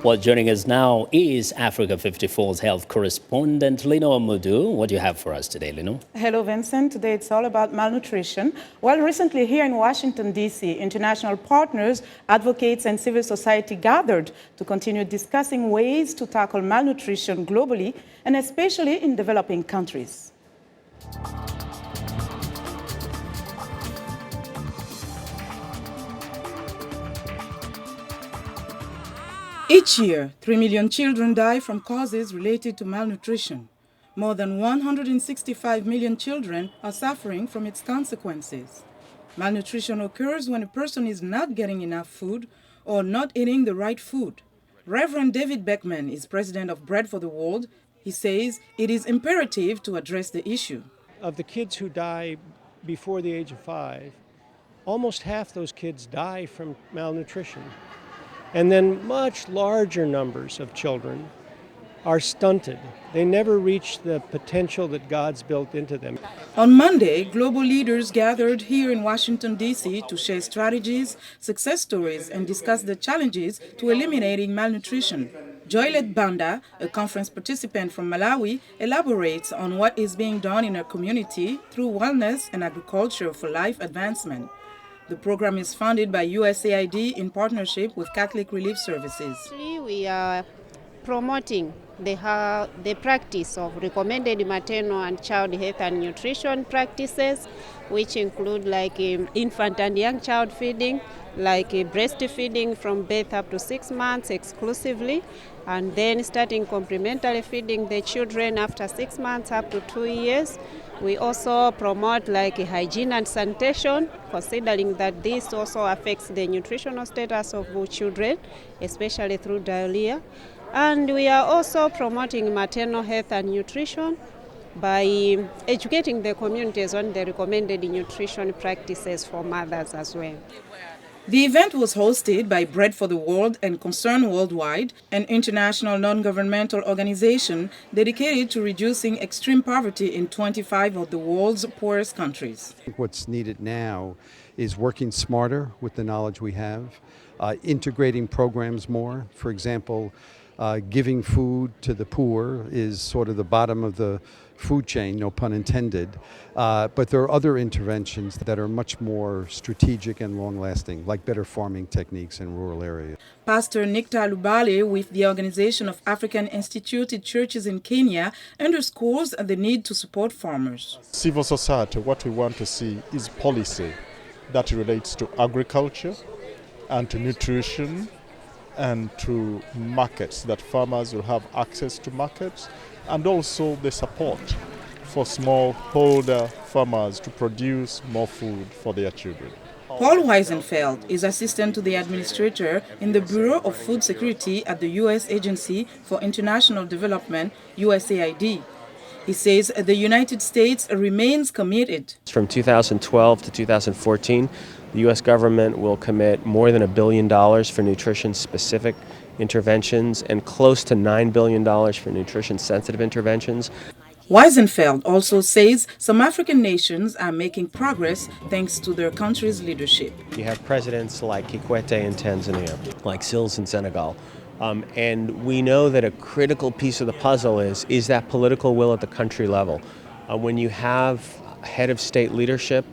Well, joining us now is Africa 54's health correspondent, Linord Moudou. What do you have for us today, Linord? Hello, Vincent. Today it's all about malnutrition. Well, recently here in Washington, D.C., international partners, advocates, and civil society gathered to continue discussing ways to tackle malnutrition globally, and especially in developing countries. Each year, 3 million children die from causes related to malnutrition. More than 165 million children are suffering from its consequences. Malnutrition occurs when a person is not getting enough food or not eating the right food. Reverend David Beckman is president of Bread for the World. He says it is imperative to address the issue. Of the kids who die before the age of 5, almost half those kids die from malnutrition. And then much larger numbers of children are stunted. They never reach the potential that God's built into them. On Monday, global leaders gathered here in Washington, D.C. to share strategies, success stories, and discuss the challenges to eliminating malnutrition. Joylet Banda, a conference participant from Malawi, elaborates on what is being done in her community through wellness and agriculture for life advancement. The program is funded by USAID in partnership with Catholic Relief Services. We are promoting the practice of recommended maternal and child health and nutrition practices, which include like infant and young child feeding, like breastfeeding from birth up to 6 months exclusively, and then starting complementary feeding the children after 6 months up to 2 years. We also promote like hygiene and sanitation, considering that this also affects the nutritional status of children, especially through diarrhea. And we are also promoting maternal health and nutrition by educating the communities on the recommended nutrition practices for mothers as well. The event was hosted by Bread for the World and Concern Worldwide, an international non-governmental organization dedicated to reducing extreme poverty in 25 of the world's poorest countries. What's needed now is working smarter with the knowledge we have, integrating programs more. For example, giving food to the poor is sort of the bottom of the food chain, no pun intended, but there are other interventions that are much more strategic and long-lasting, like better farming techniques in rural areas. Pastor Nikta Lubale with the Organization of African Instituted Churches in Kenya underscores the need to support farmers. Civil society, what we want to see is policy that relates to agriculture and to nutrition and to markets, that farmers will have access to markets, and also the support for smallholder farmers to produce more food for their children. Paul Weisenfeld is assistant to the administrator in the Bureau of Food Security at the U.S. Agency for International Development, USAID. He says the United States remains committed. From 2012 to 2014, the U.S. government will commit more than $1 billion for nutrition-specific interventions and close to $9 billion for nutrition-sensitive interventions. Weisenfeld also says some African nations are making progress thanks to their country's leadership. You have presidents like Kikwete in Tanzania, like Sils in Senegal. And we know that a critical piece of the puzzle is that political will at the country level. When you have head of state leadership,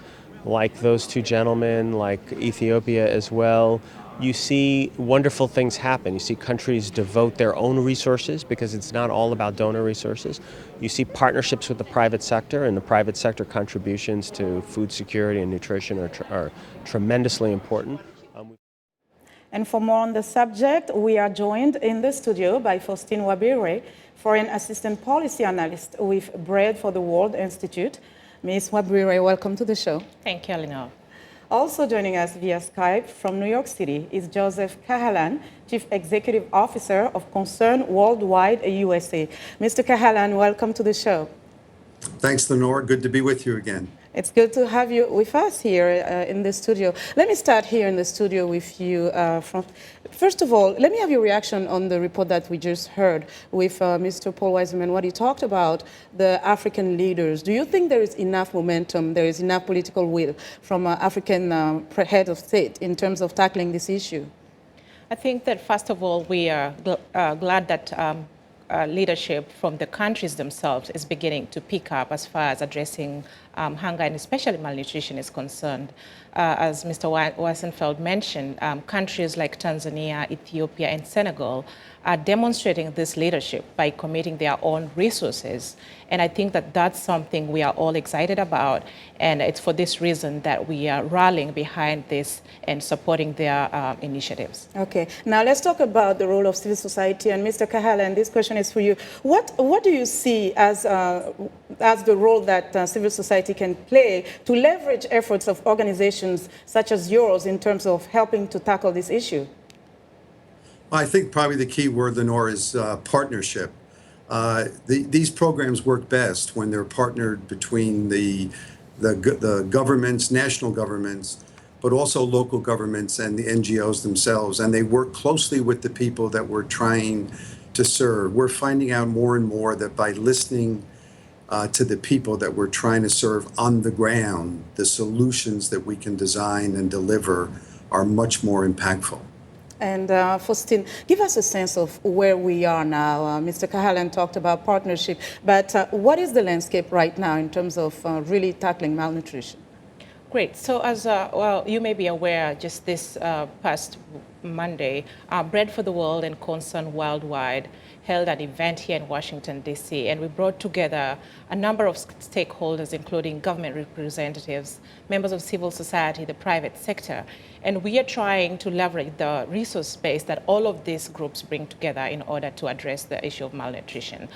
like those two gentlemen, like Ethiopia as well, you see wonderful things happen. You see countries devote their own resources because it's not all about donor resources. You see partnerships with the private sector, and the private sector contributions to food security and nutrition are tremendously important. And for more on the subject, we are joined in the studio by Faustine Wabwire, Foreign Assistant Policy Analyst with Bread for the World Institute. Ms. Wabwire, welcome to the show. Thank you, Linord. Also joining us via Skype from New York City is Joseph Cahalan, Chief Executive Officer of Concern Worldwide USA. Mr. Cahalan, welcome to the show. Thanks, Linord. Good to be with you again. It's good to have you with us here in the studio. Let me start here in the studio with you. First of all, let me have your reaction on the report that we just heard with Mr. Paul Wiseman, what he talked about the African leaders. Do you think there is enough momentum, there is enough political will from African head of state in terms of tackling this issue? I think that, first of all, we are glad that leadership from the countries themselves is beginning to pick up as far as addressing hunger and especially malnutrition is concerned. As Mr. Weisenfeld mentioned, countries like Tanzania, Ethiopia, and Senegal are demonstrating this leadership by committing their own resources. And I think that that's something we are all excited about. And it's for this reason that we are rallying behind this and supporting their initiatives. Okay, now let's talk about the role of civil society. And Mr. Cahalan, this question is for you. What do you see as the role that civil society can play to leverage efforts of organizations such as yours in terms of helping to tackle this issue? I think probably the key word, Lenore, is partnership. These programs work best when they're partnered between the governments, national governments, but also local governments and the NGOs themselves. And they work closely with the people that we're trying to serve. We're finding out more and more that by listening to the people that we're trying to serve on the ground, the solutions that we can design and deliver are much more impactful. And Faustine, give us a sense of where we are now. Mr. Cahalan talked about partnership, but what is the landscape right now in terms of really tackling malnutrition? Great. So as well, you may be aware, just this past Monday, Bread for the World and Concern Worldwide held an event here in Washington, D.C., and we brought together a number of stakeholders, including government representatives, members of civil society, the private sector, and we are trying to leverage the resource base that all of these groups bring together in order to address the issue of malnutrition.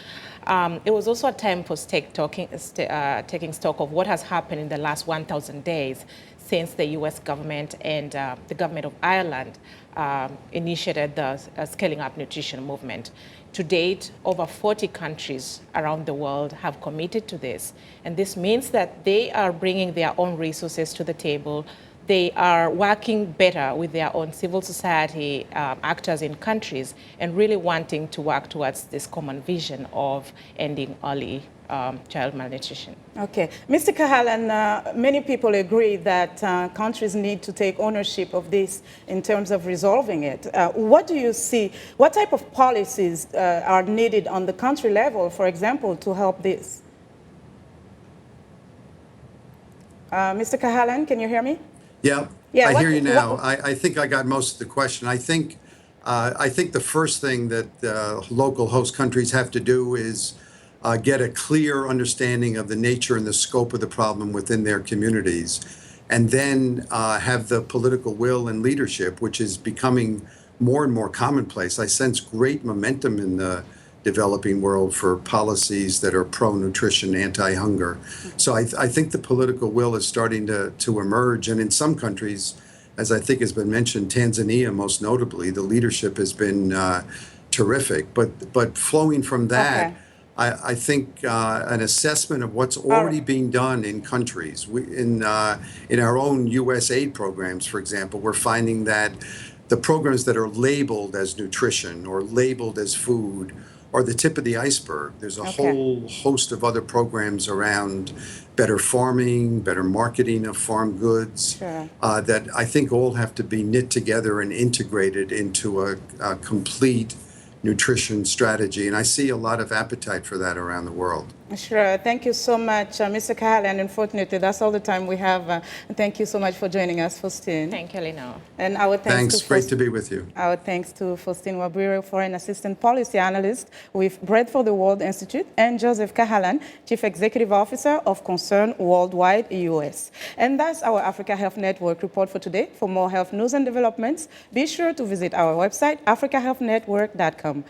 It was also a time for taking stock of what has happened in the last 1,000 days since the U.S. government and the government of Ireland initiated the Scaling Up Nutrition movement. To date, over 40 countries around the world have committed to this. And this means that they are bringing their own resources to the table. They are working better with their own civil society actors in countries and really wanting to work towards this common vision of ending early child malnutrition. Okay. Mr. Cahalan, many people agree that countries need to take ownership of this in terms of resolving it. What do you see? What type of policies are needed on the country level, for example, to help this? Mr. Cahalan, can you hear me? Yeah, I hear you now. I think I got most of the question. I think the first thing that local host countries have to do is get a clear understanding of the nature and the scope of the problem within their communities, and then have the political will and leadership, which is becoming more and more commonplace. I sense great momentum in the developing world for policies that are pro-nutrition, anti-hunger. So I think the political will is starting to emerge. And in some countries, as I think has been mentioned, Tanzania most notably, the leadership has been terrific. But flowing from that, okay. I think an assessment of what's already being done in countries. In our own U.S. aid programs, for example, we're finding that the programs that are labeled as nutrition or labeled as food are the tip of the iceberg. There's a whole host of other programs around better farming, better marketing of farm goods, that I think all have to be knit together and integrated into a complete nutrition strategy. And I see a lot of appetite for that around the world. Sure. Thank you so much, Mr. Cahalan. Unfortunately, that's all the time we have. Thank you so much for joining us, Faustine. Thank you, Linord. And our thanks great to be with you. Our thanks to Faustine Wabwire, Foreign Assistant Policy Analyst with Bread for the World Institute, and Joseph Cahalan, Chief Executive Officer of Concern Worldwide US. And that's our Africa Health Network report for today. For more health news and developments, be sure to visit our website, africahealthnetwork.com.